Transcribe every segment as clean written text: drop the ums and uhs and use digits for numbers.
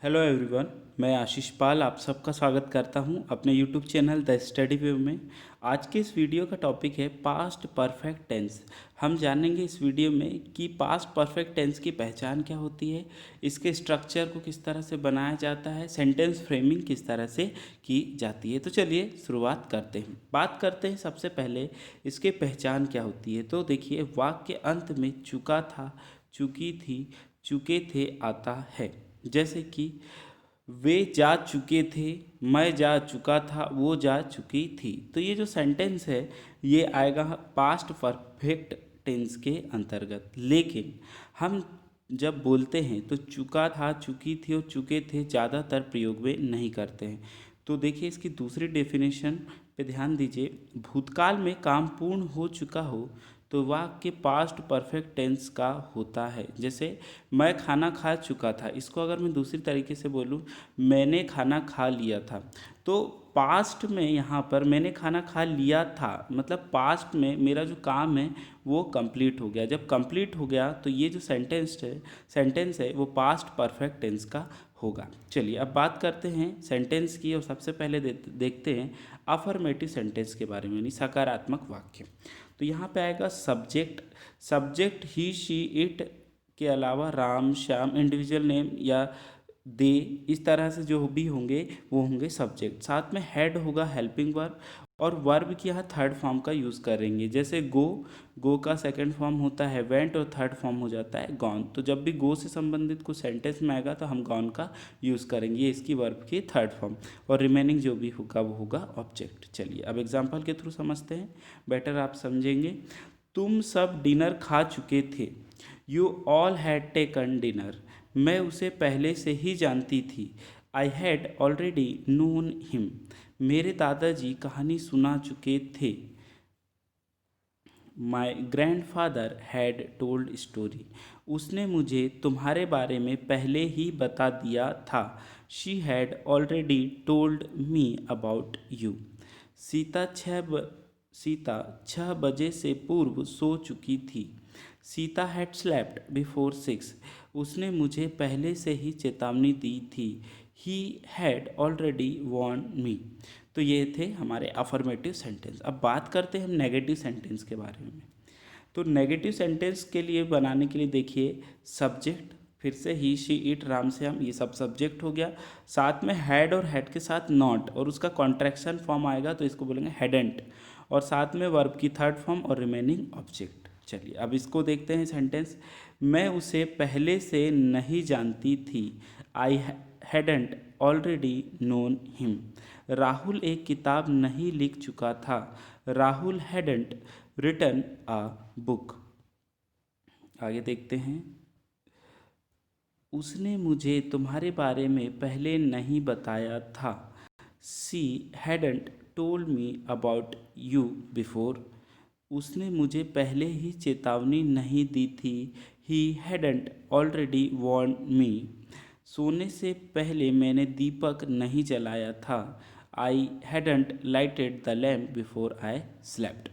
Hello everyone. मैं आशीष पाल आप सबका स्वागत करता हूं अपने यूट्यूब चैनल द स्टडी वे में। आज के इस वीडियो का टॉपिक है पास्ट परफेक्ट टेंस। हम जानेंगे इस वीडियो में कि पास्ट परफेक्ट टेंस की पहचान क्या होती है, इसके स्ट्रक्चर को किस तरह से बनाया जाता है, सेंटेंस फ्रेमिंग किस तरह से की जाती है। तो चलिए शुरुआत करते हैं। बात करते हैं सबसे पहले इसके पहचान क्या होती है। तो देखिए, वाक्य के अंत में चुका था, चुकी थी, चुके थे आता है। जैसे कि वे जा चुके थे, मैं जा चुका था, वो जा चुकी थी। तो ये जो सेंटेंस है ये आएगा पास्ट परफेक्ट टेंस के अंतर्गत। लेकिन हम जब बोलते हैं तो चुका था, चुकी थी और चुके थे ज़्यादातर प्रयोग में नहीं करते हैं। तो देखिए इसकी दूसरी डेफिनेशन पे ध्यान दीजिए। भूतकाल में काम पूर्ण हो चुका हो तो वाक्य पास्ट परफेक्ट टेंस का होता है। जैसे मैं खाना खा चुका था, इसको अगर मैं दूसरी तरीके से बोलूँ, मैंने खाना खा लिया था, तो पास्ट में यहाँ पर मैंने खाना खा लिया था मतलब पास्ट में मेरा जो काम है वो कंप्लीट हो गया। जब कंप्लीट हो गया तो ये जो सेंटेंस है वो पास्ट परफेक्ट टेंस का होगा। चलिए अब बात करते हैं सेंटेंस की और सबसे पहले देखते हैं अफर्मेटिव सेंटेंस के बारे में, यानी सकारात्मक वाक्य। तो यहाँ पे आएगा subject. Subject he she it के अलावा राम श्याम इंडिविजुअल नेम या दे, इस तरह से जो भी होंगे वो होंगे सब्जेक्ट। साथ में हेड होगा हेल्पिंग वर्ब, और वर्ब की यहाँ थर्ड फॉर्म का यूज़ करेंगे। जैसे गो, गो का सेकंड फॉर्म होता है वेंट और थर्ड फॉर्म हो जाता है गॉन। तो जब भी गो से संबंधित कुछ सेंटेंस में आएगा तो हम गॉन का यूज़ करेंगे, ये इसकी वर्ब की थर्ड फॉर्म। और रिमेनिंग जो भी होगा वो होगा ऑब्जेक्ट। चलिए अब एग्जाम्पल के थ्रू समझते हैं, बेटर आप समझेंगे। तुम सब डिनर खा चुके थे, you all had taken dinner. मैं उसे पहले से ही जानती थी, I had already known him. मेरे दादाजी कहानी सुना चुके थे, my grand father had told story. उसने मुझे तुम्हारे बारे में पहले ही बता दिया था, she had already told me about you. Sita Sita 6 बजे से पूर्व सो चुकी थी, सीता हैड स्लेप्ट बिफोर 6। उसने मुझे पहले से ही चेतावनी दी थी, ही हैड ऑलरेडी वार्न मी। तो ये थे हमारे अफर्मेटिव सेंटेंस। अब बात करते हैं हम नेगेटिव सेंटेंस के बारे में। तो नेगेटिव सेंटेंस के लिए बनाने के लिए देखिए, सब्जेक्ट फिर से ही शी इट राम श्याम, ये सब सब्जेक्ट हो गया। साथ में हैड और हैड के साथ नॉट और उसका कॉन्ट्रैक्शन फॉर्म आएगा तो इसको बोलेंगे हैडेंट। और साथ में वर्ब की थर्ड फॉर्म और रिमेनिंग ऑब्जेक्ट। चलिए अब इसको देखते हैं सेंटेंस। मैं उसे पहले से नहीं जानती थी, I hadn't already known him. Rahul एक किताब नहीं लिख चुका था, Rahul hadn't written a book. आगे देखते हैं। उसने मुझे तुम्हारे बारे में पहले नहीं बताया था, she hadn't told me about you before. उसने मुझे पहले ही चेतावनी नहीं दी थी, he hadn't already warned me. सोने से पहले मैंने दीपक नहीं जलाया था, I hadn't lighted the lamp before I slept.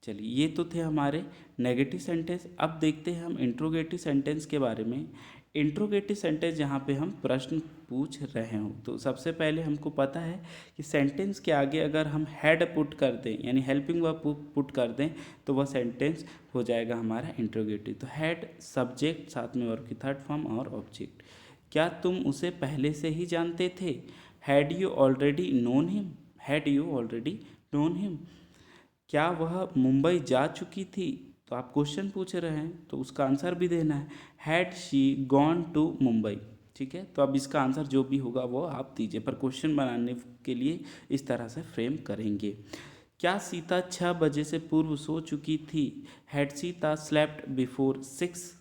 चलिए ये तो थे हमारे नेगेटिव सेंटेंस। अब देखते हैं हम इंट्रोगेटिव सेंटेंस के बारे में। इंट्रोगेटिव सेंटेंस जहाँ पे हम प्रश्न पूछ रहे हो, तो सबसे पहले हमको पता है कि सेंटेंस के आगे अगर हम हैड पुट कर दें यानी हेल्पिंग वर्ब पुट कर दें तो वह सेंटेंस हो जाएगा हमारा इंट्रोगेटिव। तो हैड सब्जेक्ट, साथ में वर्ब की थर्ड फॉर्म और ऑब्जेक्ट। क्या तुम उसे पहले से ही जानते थे, had you already known him, had you already known him. क्या वह मुंबई जा चुकी थी, तो आप क्वेश्चन पूछ रहे हैं तो उसका आंसर भी देना है, had she gone to Mumbai. ठीक है, तो अब इसका आंसर जो भी होगा वो आप दीजिए, पर क्वेश्चन बनाने के लिए इस तरह से फ्रेम करेंगे। क्या सीता 6 बजे से पूर्व सो चुकी थी, हैड सीता स्लेप्ट बिफोर 6।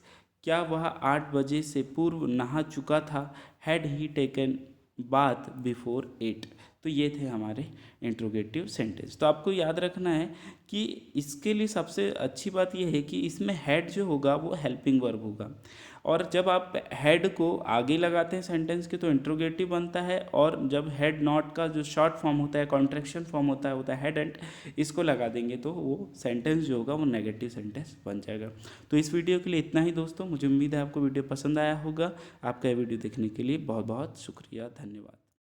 क्या वह 8 बजे से पूर्व नहा चुका था, had he taken bath before 8। तो ये थे हमारे इंट्रोगेटिव सेंटेंस। तो आपको याद रखना है कि इसके लिए सबसे अच्छी बात यह है कि इसमें हेड जो होगा वो हेल्पिंग वर्ब होगा, और जब आप हेड को आगे लगाते हैं सेंटेंस के तो इंट्रोगेटिव बनता है, और जब हेड नॉट का जो शॉर्ट फॉर्म होता है, कॉन्ट्रैक्शन फॉर्म होता है हेड एंड, इसको लगा देंगे तो वो सेंटेंस जो होगा वो नेगेटिव सेंटेंस बन जाएगा। तो इस वीडियो के लिए इतना ही दोस्तों, मुझे उम्मीद है आपको वीडियो पसंद आया होगा। आपका ये वीडियो देखने के लिए बहुत बहुत शुक्रिया, धन्यवाद।